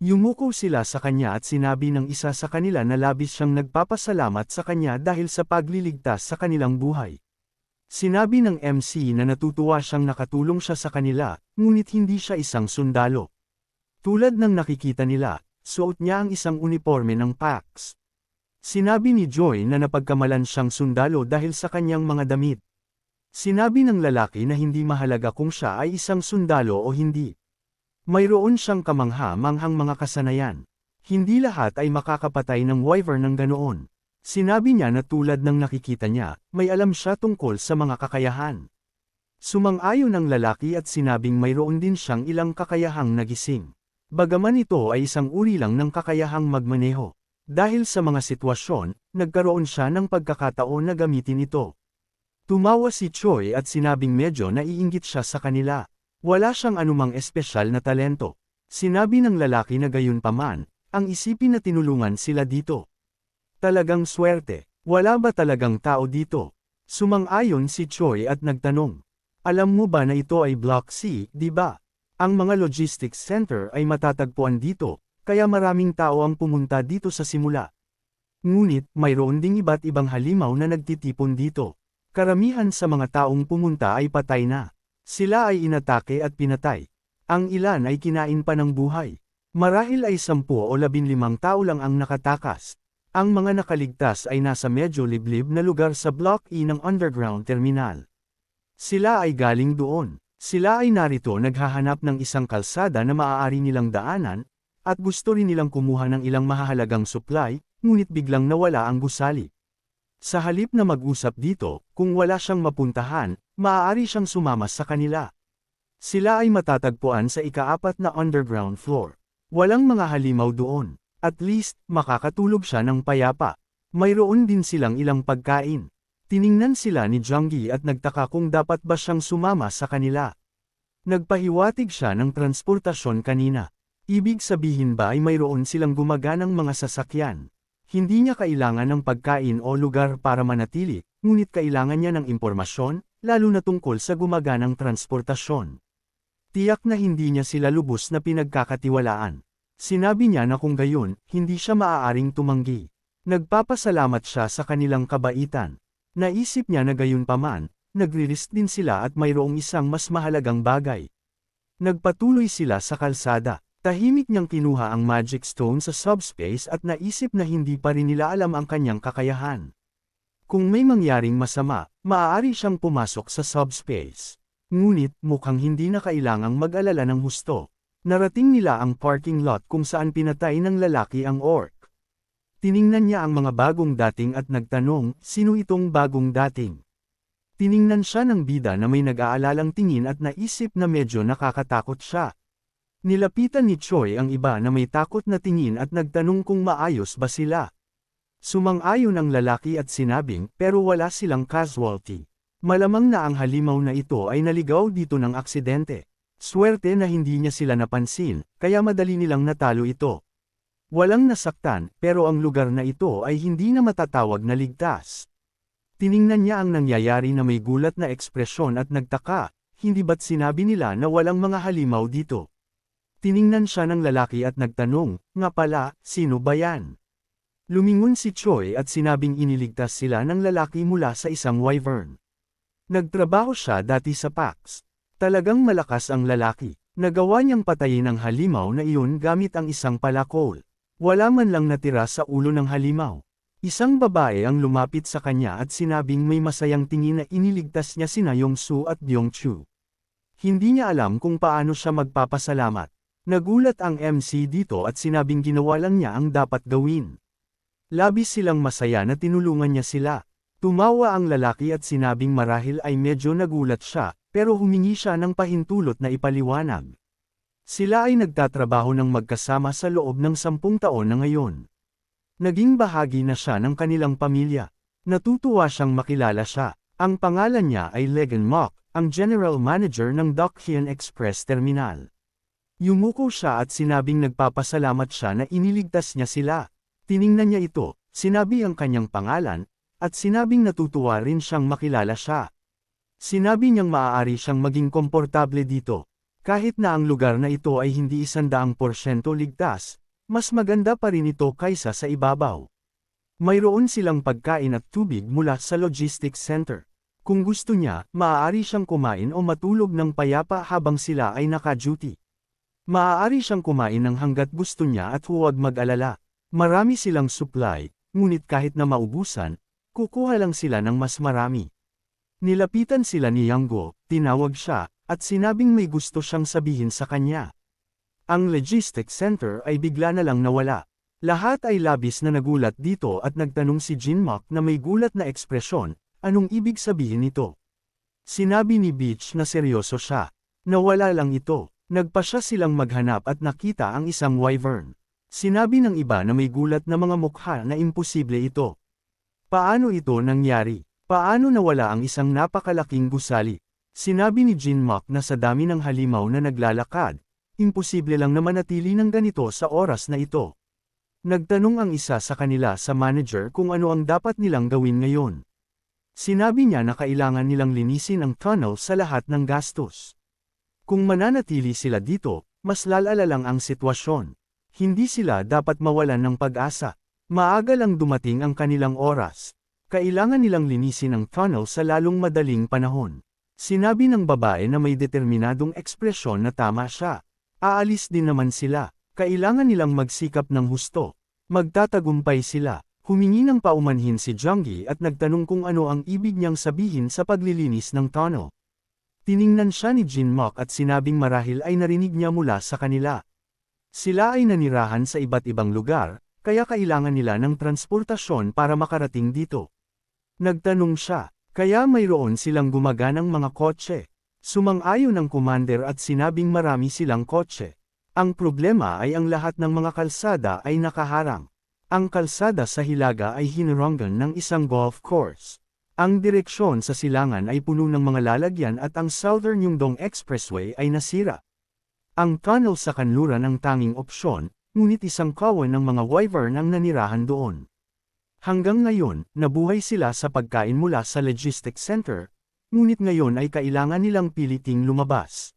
Yumuko sila sa kanya at sinabi ng isa sa kanila na labis siyang nagpapasalamat sa kanya dahil sa pagliligtas sa kanilang buhay. Sinabi ng MC na natutuwa siyang nakatulong siya sa kanila, ngunit hindi siya isang sundalo. Tulad ng nakikita nila, suot niya ang isang uniforme ng PAX. Sinabi ni Joy na napagkamalan siyang sundalo dahil sa kanyang mga damit. Sinabi ng lalaki na hindi mahalaga kung siya ay isang sundalo o hindi. Mayroon siyang kamangha-manghang mga kasanayan. Hindi lahat ay makakapatay ng wyvern ng ganoon. Sinabi niya na tulad ng nakikita niya, may alam siya tungkol sa mga kakayahan. Sumang-ayon ang lalaki at sinabing mayroon din siyang ilang kakayahang nagising. Bagaman ito ay isang uri lang ng kakayahang magmaneho. Dahil sa mga sitwasyon, nagkaroon siya ng pagkakataon na gamitin ito. Tumawa si Choi at sinabing medyo naiinggit siya sa kanila. Wala siyang anumang espesyal na talento. Sinabi ng lalaki na gayunpaman, ang isipin na tinulungan sila dito. Talagang swerte. Wala ba talagang tao dito? Sumang-ayon si Choi at nagtanong. Alam mo ba na ito ay Block C, di ba? Ang mga logistics center ay matatagpuan dito, kaya maraming tao ang pumunta dito sa simula. Ngunit, mayroon ding iba't ibang halimaw na nagtitipon dito. Karamihan sa mga taong pumunta ay patay na. Sila ay inatake at pinatay. Ang ilan ay kinain pa ng buhay. Marahil ay 10 o 15 tao lang ang nakatakas. Ang mga nakaligtas ay nasa medyo liblib na lugar sa Block E ng underground terminal. Sila ay galing doon. Sila ay narito naghahanap ng isang kalsada na maaari nilang daanan, at gusto rin nilang kumuha ng ilang mahahalagang supply, ngunit biglang nawala ang gusali. Sa halip na mag-usap dito, kung wala siyang mapuntahan, maaari siyang sumama sa kanila. Sila ay matatagpuan sa ika-4 na underground floor. Walang mga halimaw doon. At least, makakatulog siya ng payapa. Mayroon din silang ilang pagkain. Tiningnan sila ni Junggi at nagtaka kung dapat ba siyang sumama sa kanila. Nagpahiwatig siya ng transportasyon kanina. Ibig sabihin ba ay mayroon silang gumaganang mga sasakyan? Hindi niya kailangan ng pagkain o lugar para manatili, ngunit kailangan niya ng impormasyon, lalo na tungkol sa gumaganang transportasyon. Tiyak na hindi niya sila lubos na pinagkakatiwalaan. Sinabi niya na kung gayon, hindi siya maaaring tumanggi. Nagpapasalamat siya sa kanilang kabaitan. Naisip niya na gayunpaman, nagre-risk din sila at mayroong isang mas mahalagang bagay. Nagpatuloy sila sa kalsada. Tahimik niyang kinuha ang magic stone sa subspace at naisip na hindi pa rin nila alam ang kanyang kakayahan. Kung may mangyaring masama, maaari siyang pumasok sa subspace. Ngunit, mukhang hindi na kailangang mag-alala ng husto. Narating nila ang parking lot kung saan pinatay ng lalaki ang orc. Tiningnan niya ang mga bagong dating at nagtanong, sino itong bagong dating? Tiningnan siya ng bida na may nag-aalalang tingin at naisip na medyo nakakatakot siya. Nilapitan ni Choi ang iba na may takot na tingin at nagtanong kung maayos ba sila. Sumang-ayon ang lalaki at sinabing, pero wala silang casualty. Malamang na ang halimaw na ito ay naligaw dito ng aksidente. Swerte na hindi niya sila napansin, kaya madali nilang natalo ito. Walang nasaktan, pero ang lugar na ito ay hindi na matatawag na ligtas. Tiningnan niya ang nangyayari na may gulat na ekspresyon at nagtaka, hindi ba't sinabi nila na walang mga halimaw dito? Tiningnan siya ng lalaki at nagtanong, nga pala, sino ba yan? Lumingon si Choi at sinabing iniligtas sila ng lalaki mula sa isang wyvern. Nagtrabaho siya dati sa PAX. Talagang malakas ang lalaki. Nagawa niyang patayin ang halimaw na iyon gamit ang isang palakol. Wala man lang natira sa ulo ng halimaw. Isang babae ang lumapit sa kanya at sinabing may masayang tingin na iniligtas niya sina Yongsu at Byongchu. Hindi niya alam kung paano siya magpapasalamat. Nagulat ang MC dito at sinabing ginawa lang niya ang dapat gawin. Labis silang masaya na tinulungan niya sila. Tumawa ang lalaki at sinabing marahil ay medyo nagulat siya, pero humingi siya ng pahintulot na ipaliwanag. Sila ay nagtatrabaho ng magkasama sa loob ng 10 taon na ngayon. Naging bahagi na siya ng kanilang pamilya. Natutuwa siyang makilala siya. Ang pangalan niya ay Legan Mok, ang General Manager ng Dokheon Express Terminal. Yumuko siya at sinabing nagpapasalamat siya na iniligtas niya sila. Tiningnan niya ito, sinabi ang kanyang pangalan, at sinabing natutuwa rin siyang makilala siya. Sinabi niyang maaari siyang maging komportable dito. Kahit na ang lugar na ito ay hindi 100% ligtas, mas maganda pa rin ito kaysa sa ibabaw. Mayroon silang pagkain at tubig mula sa logistics center. Kung gusto niya, maaari siyang kumain o matulog ng payapa habang sila ay naka-duty. Maaari siyang kumain ng hanggat gusto niya at huwag mag-alala. Marami silang supply, ngunit kahit na maubusan, kukuha lang sila ng mas marami. Nilapitan sila ni Yanggo, tinawag siya, at sinabing may gusto siyang sabihin sa kanya. Ang logistics center ay bigla na lang nawala. Lahat ay labis na nagulat dito at nagtanong si Jinmock na may gulat na ekspresyon, anong ibig sabihin nito? Sinabi ni Beach na seryoso siya. Nawala lang ito. Nagpasya silang maghanap at nakita ang isang wyvern. Sinabi ng iba na may gulat na mga mukha na imposible ito. Paano ito nangyari? Paano nawala ang isang napakalaking gusali? Sinabi ni Jinmock na sa dami ng halimaw na naglalakad, imposible lang na manatili ng ganito sa oras na ito. Nagtanong ang isa sa kanila sa manager kung ano ang dapat nilang gawin ngayon. Sinabi niya na kailangan nilang linisin ang tunnel sa lahat ng gastos. Kung mananatili sila dito, mas lalala lang ang sitwasyon. Hindi sila dapat mawalan ng pag-asa. Maaga lang dumating ang kanilang oras. Kailangan nilang linisin ang tunnel sa lalong madaling panahon. Sinabi ng babae na may determinadong ekspresyon na tama siya. Aalis din naman sila. Kailangan nilang magsikap ng husto. Magtatagumpay sila. Humingi ng paumanhin si Junggi at nagtanong kung ano ang ibig niyang sabihin sa paglilinis ng tunnel. Tiningnan siya ni Jinmock at sinabing marahil ay narinig niya mula sa kanila. Sila ay nanirahan sa iba't ibang lugar, kaya kailangan nila ng transportasyon para makarating dito. Nagtanong siya, kaya mayroon silang gumaganang mga kotse. Sumang-ayon ang commander at sinabing marami silang kotse. Ang problema ay ang lahat ng mga kalsada ay nakaharang. Ang kalsada sa Hilaga ay hinaranggan ng isang golf course. Ang direksyon sa silangan ay puno ng mga lalagyan at ang Southern Yungdong Expressway ay nasira. Ang tunnel sa kanluran ang tanging opsyon, ngunit isang kawan ng mga wyvern ang nanirahan doon. Hanggang ngayon, nabuhay sila sa pagkain mula sa logistics center, ngunit ngayon ay kailangan nilang piliting lumabas.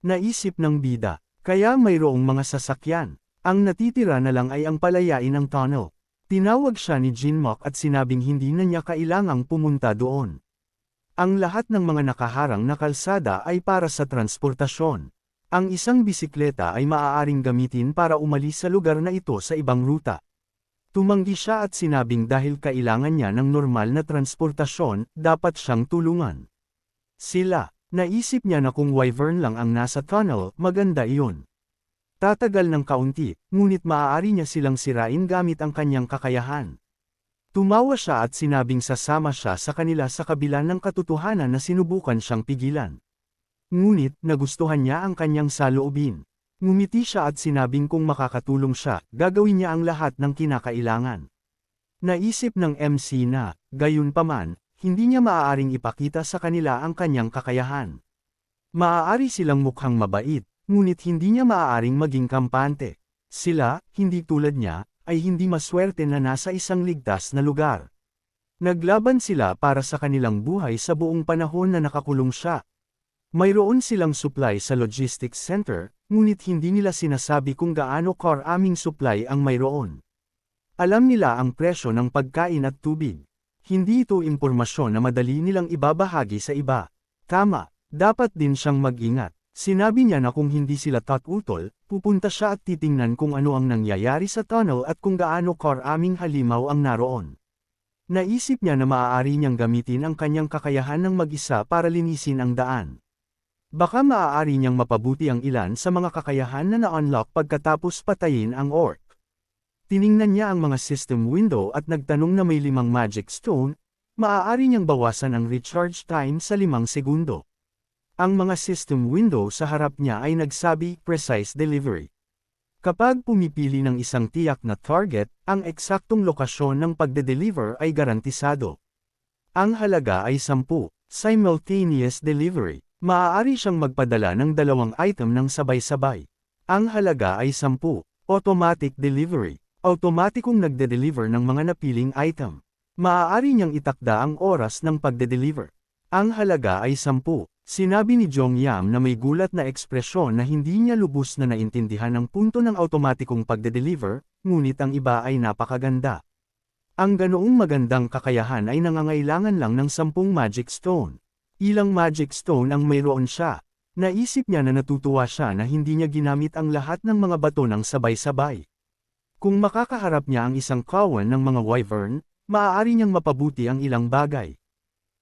Naisip ng bida, kaya mayroong mga sasakyan. Ang natitira na lang ay ang palayain ng tunnel. Tinawag siya ni Jinmock at sinabing hindi na niya kailangang pumunta doon. Ang lahat ng mga nakaharang na kalsada ay para sa transportasyon. Ang isang bisikleta ay maaaring gamitin para umalis sa lugar na ito sa ibang ruta. Tumanggi siya at sinabing dahil kailangan niya ng normal na transportasyon, dapat siyang tulungan. Sila, naisip niya na kung wyvern lang ang nasa tunnel, maganda iyon. Tatagal ng kaunti, ngunit maaari niya silang sirain gamit ang kanyang kakayahan. Tumawa siya at sinabing sasama siya sa kanila sa kabila ng katotohanan na sinubukan siyang pigilan. Ngunit, nagustuhan niya ang kanyang saloobin. Ngumiti siya at sinabing kung makakatulong siya, gagawin niya ang lahat ng kinakailangan. Naisip ng MC na, gayunpaman, hindi niya maaaring ipakita sa kanila ang kanyang kakayahan. Maaari silang mukhang mabait, ngunit hindi niya maaaring maging kampante. Sila, hindi tulad niya, ay hindi maswerte na nasa isang ligtas na lugar. Naglaban sila para sa kanilang buhay sa buong panahon na nakakulong siya. Mayroon silang supply sa logistics center, ngunit hindi nila sinasabi kung gaano karaming supply ang mayroon. Alam nila ang presyo ng pagkain at tubig. Hindi ito impormasyon na madali nilang ibabahagi sa iba. Tama, dapat din siyang mag-ingat. Sinabi niya na kung hindi sila tatutol, pupunta siya at titingnan kung ano ang nangyayari sa tunnel at kung gaano karaming halimaw ang naroon. Naisip niya na maaari niyang gamitin ang kanyang kakayahan ng mag-isa para linisin ang daan. Baka maaari niyang mapabuti ang ilan sa mga kakayahan na na-unlock pagkatapos patayin ang orc. Tiningnan niya ang mga system window at nagtanong na may 5 magic stone, maaari niyang bawasan ang recharge time sa 5 segundo. Ang mga system window sa harap niya ay nagsabi, precise delivery. Kapag pumipili ng isang tiyak na target, ang eksaktong lokasyon ng pagde-deliver ay garantisado. Ang halaga ay 10, simultaneous delivery. Maaari siyang magpadala ng 2 item ng sabay-sabay. Ang halaga ay 10, automatic delivery. Automatikong nagde-deliver ng mga napiling item. Maaari niyang itakda ang oras ng pagde-deliver. Ang halaga ay 10. Sinabi ni Jong Yam na may gulat na ekspresyon na hindi niya lubos na naintindihan ang punto ng automatikong pagde-deliver, ngunit ang iba ay napakaganda. Ang ganoong magandang kakayahan ay nangangailangan lang ng 10 Magic Stone. Ilang Magic Stone ang mayroon siya. Naisip niya na natutuwa siya na hindi niya ginamit ang lahat ng mga bato ng sabay-sabay. Kung makakaharap niya ang isang kawan ng mga wyvern, maaari niyang mapabuti ang ilang bagay.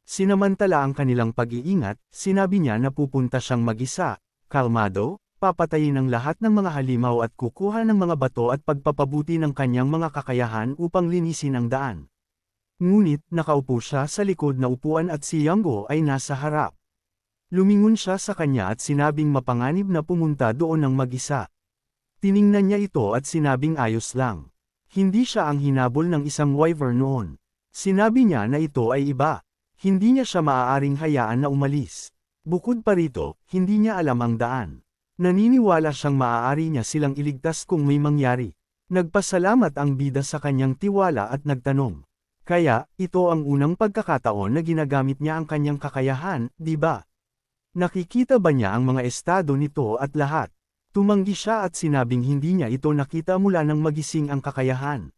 Sinamantala ang kanilang pag-iingat, sinabi niya na pupunta siyang mag-isa, kalmado, papatayin ang lahat ng mga halimaw at kukuha ng mga bato at pagpapabuti ng kanyang mga kakayahan upang linisin ang daan. Ngunit, nakaupo siya sa likod na upuan at si Yanggo ay nasa harap. Lumingon siya sa kanya at sinabing mapanganib na pumunta doon ng mag-isa. Tiningnan niya ito at sinabing ayos lang. Hindi siya ang hinabol ng isang wyvern noon. Sinabi niya na ito ay iba. Hindi niya siya maaaring hayaan na umalis. Bukod pa rito, hindi niya alam ang daan. Naniniwala siyang maaari niya silang iligtas kung may mangyari. Nagpasalamat ang bida sa kanyang tiwala at nagtanong. Kaya, ito ang unang pagkakataon na ginagamit niya ang kanyang kakayahan, di ba? Nakikita ba niya ang mga estado nito at lahat? Tumanggi siya at sinabing hindi niya ito nakita mula nang magising ang kakayahan.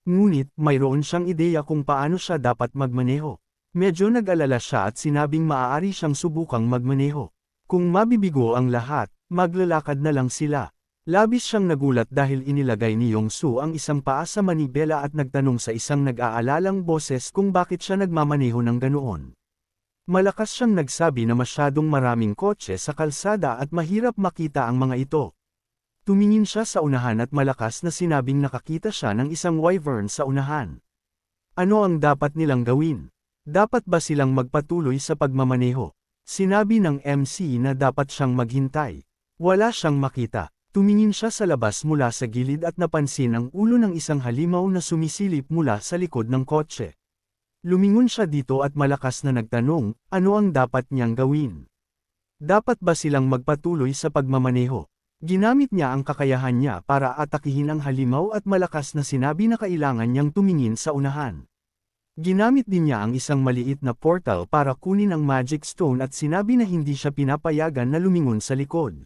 Ngunit, mayroon siyang ideya kung paano siya dapat magmaneho. Medyo nag-alala siya at sinabing maaari siyang subukang magmaneho. Kung mabibigo ang lahat, maglalakad na lang sila. Labis siyang nagulat dahil inilagay ni Yongsu ang isang paa sa manibela at nagtanong sa isang nag-aalalang boses kung bakit siya nagmamaneho ng ganoon. Malakas siyang nagsabi na masyadong maraming kotse sa kalsada at mahirap makita ang mga ito. Tumingin siya sa unahan at malakas na sinabing nakakita siya ng isang wyvern sa unahan. Ano ang dapat nilang gawin? Dapat ba silang magpatuloy sa pagmamaneho? Sinabi ng MC na dapat siyang maghintay. Wala siyang makita. Tumingin siya sa labas mula sa gilid at napansin ang ulo ng isang halimaw na sumisilip mula sa likod ng kotse. Lumingon siya dito at malakas na nagtanong, ano ang dapat niyang gawin? Dapat ba silang magpatuloy sa pagmamaneho? Ginamit niya ang kakayahan niya para atakihin ang halimaw at malakas na sinabi na kailangan niyang tumingin sa unahan. Ginamit din niya ang isang maliit na portal para kunin ang Magic Stone at sinabi na hindi siya pinapayagan na lumingon sa likod.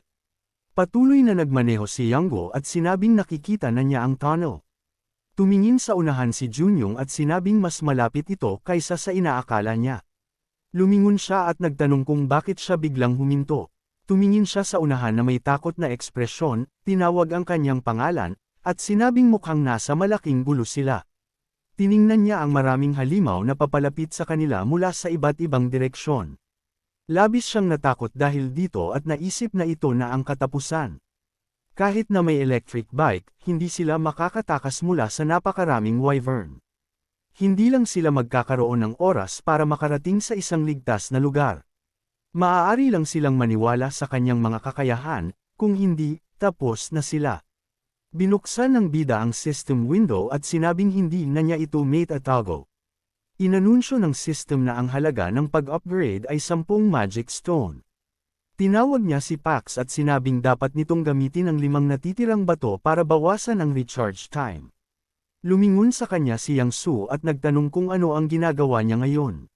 Patuloy na nagmaneho si Yanggo at sinabing nakikita na niya ang tunnel. Tumingin sa unahan si Junyong at sinabing mas malapit ito kaysa sa inaakala niya. Lumingon siya at nagtanong kung bakit siya biglang huminto. Tumingin siya sa unahan na may takot na ekspresyon, tinawag ang kanyang pangalan, at sinabing mukhang nasa malaking gulo sila. Tiningnan niya ang maraming halimaw na papalapit sa kanila mula sa iba't ibang direksyon. Labis siyang natakot dahil dito at naisip na ito na ang katapusan. Kahit na may electric bike, hindi sila makakatakas mula sa napakaraming wyvern. Hindi lang sila magkakaroon ng oras para makarating sa isang ligtas na lugar. Maaari lang silang maniwala sa kanyang mga kakayahan, kung hindi, tapos na sila. Binuksan ng bida ang system window at sinabing hindi na niya ito mate atago. Inanunsyo ng system na ang halaga ng pag-upgrade ay 10 Magic Stone. Tinawag niya si Pax at sinabing dapat nitong gamitin ang 5 natitirang bato para bawasan ang recharge time. Lumingon sa kanya si Yangsu at nagtanong kung ano ang ginagawa niya ngayon.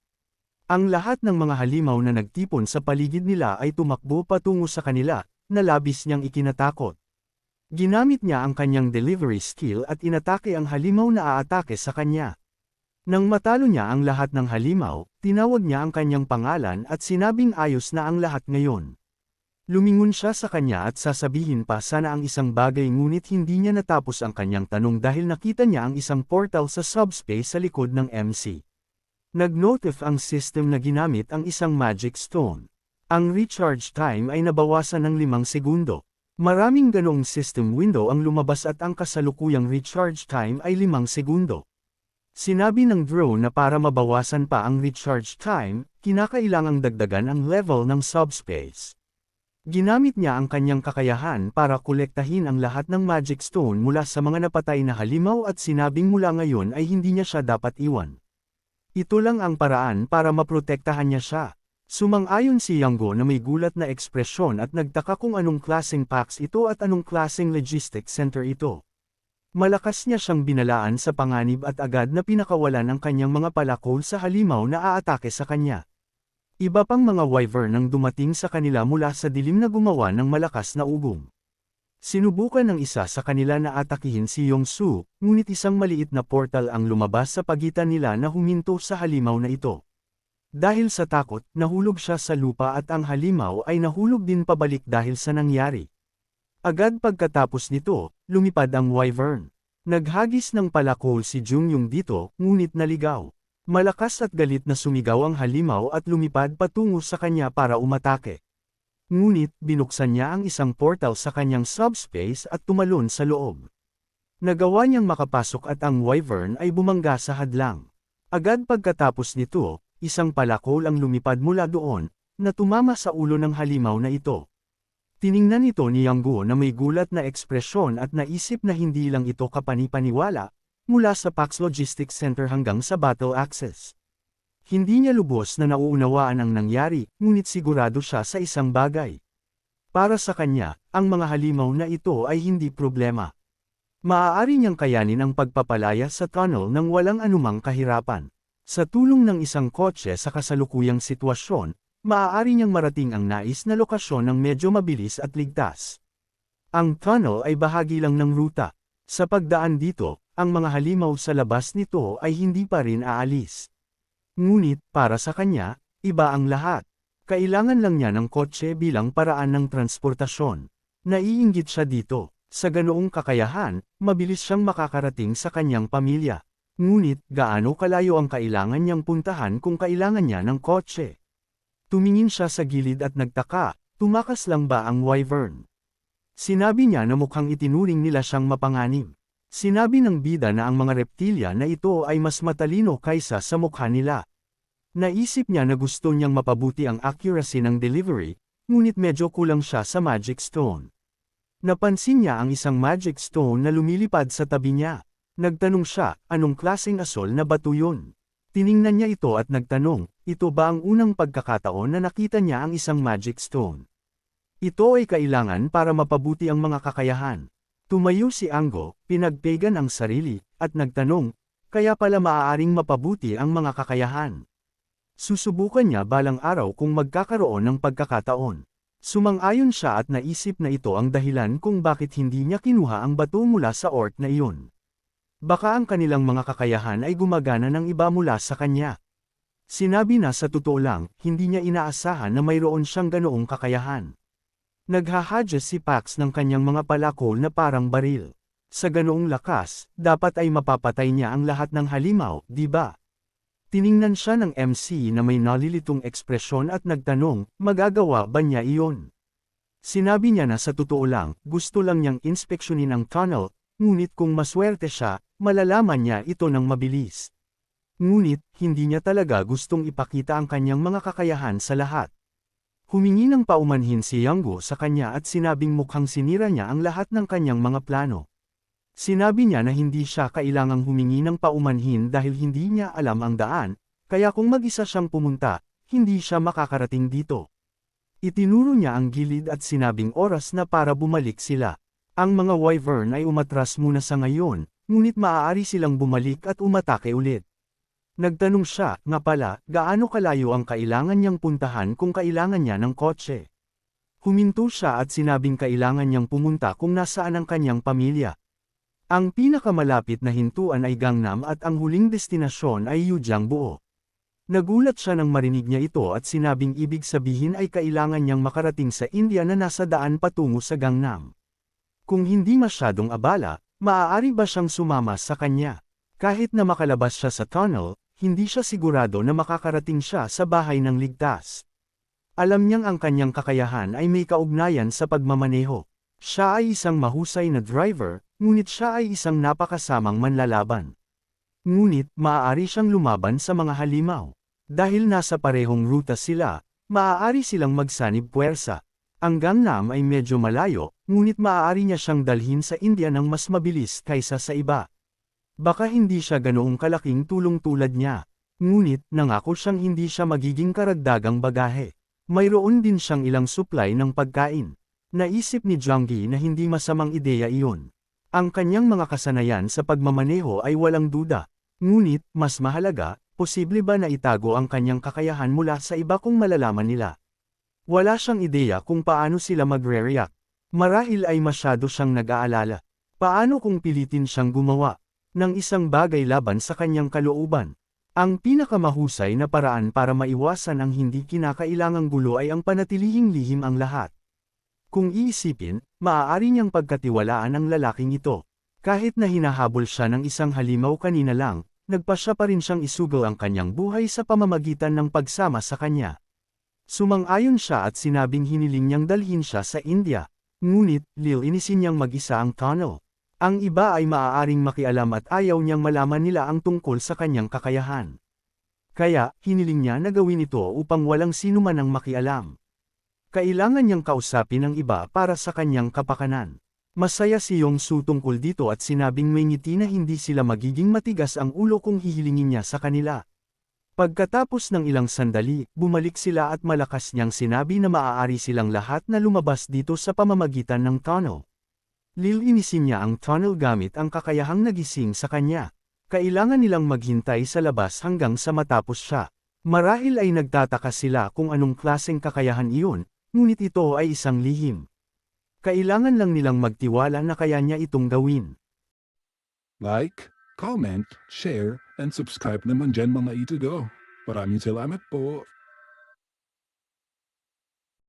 Ang lahat ng mga halimaw na nagtipon sa paligid nila ay tumakbo patungo sa kanila, na labis niyang ikinatakot. Ginamit niya ang kanyang delivery skill at inatake ang halimaw na aatake sa kanya. Nang matalo niya ang lahat ng halimaw, tinawag niya ang kanyang pangalan at sinabing ayos na ang lahat ngayon. Lumingon siya sa kanya at sasabihin pa sana ang isang bagay ngunit hindi niya natapos ang kanyang tanong dahil nakita niya ang isang portal sa subspace sa likod ng MC. Nag-notif ang system na ginamit ang isang Magic Stone. Ang recharge time ay nabawasan ng 5 segundo. Maraming ganoong system window ang lumabas at ang kasalukuyang recharge time ay 5 segundo. Sinabi ng drone na para mabawasan pa ang recharge time, kinakailangang dagdagan ang level ng subspace. Ginamit niya ang kanyang kakayahan para kolektahin ang lahat ng Magic Stone mula sa mga napatay na halimaw at sinabing mula ngayon ay hindi niya siya dapat iwan. Ito lang ang paraan para maprotektahan niya siya. Sumang-ayon si Yanggo na may gulat na ekspresyon at nagtaka kung anong klaseng PAX ito at anong klaseng logistics center ito. Malakas niya siyang binalaan sa panganib at agad na pinakawalan ang kanyang mga palakol sa halimaw na aatake sa kanya. Iba pang mga wyvern ang dumating sa kanila mula sa dilim na gumawa ng malakas na ugong. Sinubukan ng isa sa kanila na atakihin si Yongsu, ngunit isang maliit na portal ang lumabas sa pagitan nila na huminto sa halimaw na ito. Dahil sa takot, nahulog siya sa lupa at ang halimaw ay nahulog din pabalik dahil sa nangyari. Agad pagkatapos nito, lumipad ang wyvern. Naghagis ng palakol si Jungyong dito, ngunit naligaw. Malakas at galit na sumigaw ang halimaw at lumipad patungo sa kanya para umatake. Ngunit, binuksan niya ang isang portal sa kanyang subspace at tumalon sa loob. Nagawa niyang makapasok at ang wyvern ay bumangga sa hadlang. Agad pagkatapos nito, isang palakol ang lumipad mula doon, na tumama sa ulo ng halimaw na ito. Tiningnan ito ni Yangguo na may gulat na ekspresyon at naisip na hindi lang ito kapani-paniwala, mula sa PAX Logistics Center hanggang sa Battle Axis. Hindi niya lubos na nauunawaan ang nangyari, ngunit sigurado siya sa isang bagay. Para sa kanya, ang mga halimaw na ito ay hindi problema. Maaari niyang kayanin ang pagpapalaya sa tunnel nang walang anumang kahirapan. Sa tulong ng isang kotse sa kasalukuyang sitwasyon, maaari niyang marating ang nais na lokasyon ng medyo mabilis at ligtas. Ang tunnel ay bahagi lang ng ruta. Sa pagdaan dito, ang mga halimaw sa labas nito ay hindi pa rin aalis. Ngunit, para sa kanya, iba ang lahat. Kailangan lang niya ng kotse bilang paraan ng transportasyon. Naiinggit siya dito. Sa ganoong kakayahan, mabilis siyang makakarating sa kanyang pamilya. Ngunit, gaano kalayo ang kailangan niyang puntahan kung kailangan niya ng kotse? Tumingin siya sa gilid at nagtaka, tumakas lang ba ang wyvern? Sinabi niya na mukhang itinuring nila siyang mapanganib. Sinabi ng bida na ang mga reptilya na ito ay mas matalino kaysa sa mukha nila. Naisip niya na gusto niyang mapabuti ang accuracy ng delivery, ngunit medyo kulang siya sa magic stone. Napansin niya ang isang magic stone na lumilipad sa tabi niya. Nagtanong siya, anong klaseng asol na bato yun? Tiningnan niya ito at nagtanong, ito ba ang unang pagkakataon na nakita niya ang isang magic stone? Ito ay kailangan para mapabuti ang mga kakayahan. Tumayo si Anggo, pinagpegan ang sarili, at nagtanong, kaya pala maaaring mapabuti ang mga kakayahan. Susubukan niya balang araw kung magkakaroon ng pagkakataon. Sumang-ayon siya at naisip na ito ang dahilan kung bakit hindi niya kinuha ang bato mula sa orc na iyon. Baka ang kanilang mga kakayahan ay gumagana ng iba mula sa kanya. Sinabi na sa totoo lang, hindi niya inaasahan na mayroon siyang ganoong kakayahan. Naghahadya si Pax ng kanyang mga palakol na parang baril. Sa ganoong lakas, dapat ay mapapatay niya ang lahat ng halimaw, di ba? Tiningnan siya ng MC na may nalilitong ekspresyon at nagtanong, magagawa ba niya iyon? Sinabi niya na sa totoo lang, gusto lang niyang inspeksyonin ang tunnel, ngunit kung maswerte siya, malalaman niya ito ng mabilis. Ngunit, hindi niya talaga gustong ipakita ang kanyang mga kakayahan sa lahat. Humingi ng paumanhin si Yangguo sa kanya at sinabing mukhang sinira niya ang lahat ng kanyang mga plano. Sinabi niya na hindi siya kailangang humingi ng paumanhin dahil hindi niya alam ang daan, kaya kung mag-isa siyang pumunta, hindi siya makakarating dito. Itinuro niya ang gilid at sinabing oras na para bumalik sila. Ang mga wyvern ay umatras muna sa ngayon, ngunit maaari silang bumalik at umatake ulit. Nagtanong siya, nga pala, gaano kalayo ang kailangan niyang puntahan kung kailangan niya ng kotse. Huminto siya at sinabing kailangan niyang pumunta kung nasaan ang kanyang pamilya. Ang pinakamalapit na hintuan ay Gangnam at ang huling destinasyon ay Ujiangbuo. Nagulat siya nang marinig niya ito at sinabing ibig sabihin ay kailangan niyang makarating sa India na nasa daan patungo sa Gangnam. Kung hindi masyadong abala, maaari ba siyang sumama sa kanya? Kahit na makalabas siya sa tunnel, hindi siya sigurado na makakarating siya sa bahay ng ligtas. Alam niyang ang kanyang kakayahan ay may kaugnayan sa pagmamaneho. Siya ay isang mahusay na driver, ngunit siya ay isang napakasamang manlalaban. Ngunit, maaari siyang lumaban sa mga halimaw. Dahil nasa parehong ruta sila, maaari silang magsanib puwersa. Ang Gangnam ay medyo malayo, ngunit maaari niya siyang dalhin sa India ng mas mabilis kaysa sa iba. Baka hindi siya ganoong kalaking tulong tulad niya. Ngunit, nangako siyang hindi siya magiging karagdagang bagahe. Mayroon din siyang ilang supply ng pagkain. Naisip ni Jianggi na hindi masamang ideya iyon. Ang kanyang mga kasanayan sa pagmamaneho ay walang duda. Ngunit, mas mahalaga, posible ba na itago ang kanyang kakayahan mula sa iba kung malalaman nila? Wala siyang ideya kung paano sila magre-react. Marahil ay masyado siyang nag-aalala. Paano kung pilitin siyang gumawa ng isang bagay laban sa kanyang kalooban? Ang pinakamahusay na paraan para maiwasan ang hindi kinakailangang gulo ay ang panatilihing lihim ang lahat. Kung iisipin, maaari niyang pagkatiwalaan ang lalaking ito. Kahit na hinahabol siya ng isang halimaw kanina lang, nagpasya pa rin siyang isugal ang kanyang buhay sa pamamagitan ng pagsama sa kanya. Sumang-ayon siya at sinabing hiniling niyang dalhin siya sa India. Ngunit, lilinisin niyang mag-isa ang tunnel. Ang iba ay maaaring makialam at ayaw niyang malaman nila ang tungkol sa kanyang kakayahan. Kaya, hiniling niya na gawin ito upang walang sinuman ang makialam. Kailangan niyang kausapin ang iba para sa kanyang kapakanan. Masaya si Yong-su tungkol dito at sinabing may ngiti na hindi sila magiging matigas ang ulo kung hihilingin niya sa kanila. Pagkatapos ng ilang sandali, bumalik sila at malakas niyang sinabi na maaari silang lahat na lumabas dito sa pamamagitan ng tunnel. Lilinisin niya ang tunnel gamit ang kakayahang nagising sa kanya. Kailangan nilang maghintay sa labas hanggang sa matapos siya. Marahil ay nagtataka sila kung anong klaseng kakayahan iyon, ngunit ito ay isang lihim. Kailangan lang nilang magtiwala na kaya niya itong gawin. Like, comment, share, and subscribe naman dyan mga ito go. Maraming salamat po.